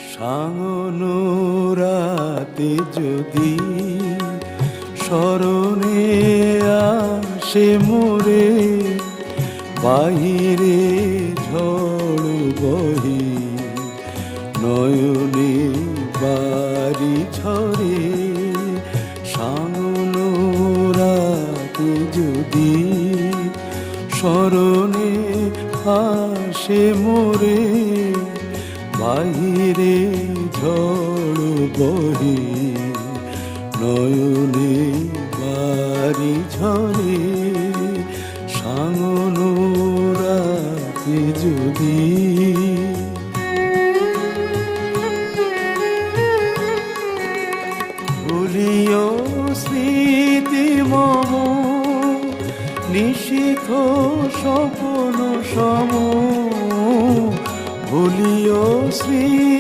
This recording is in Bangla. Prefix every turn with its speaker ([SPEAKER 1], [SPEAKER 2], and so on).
[SPEAKER 1] সাঙ্গনো রাতে যদি স্মরণে আসে মোরে, বাহিরে ঝড় বহি নয়নে বাড়ি ঝরে। সাঙ্গনো রাতে যদি স্মরণে আসে মোরে, বাহিরে ঝড় বহি নয়নে বাড়ি ঝরে। সাঙ্গনো রাতে যদি ভুলিও স্মৃতি মম, নিশীথ স্বপ্ন সম। ভুলিও স্মৃতি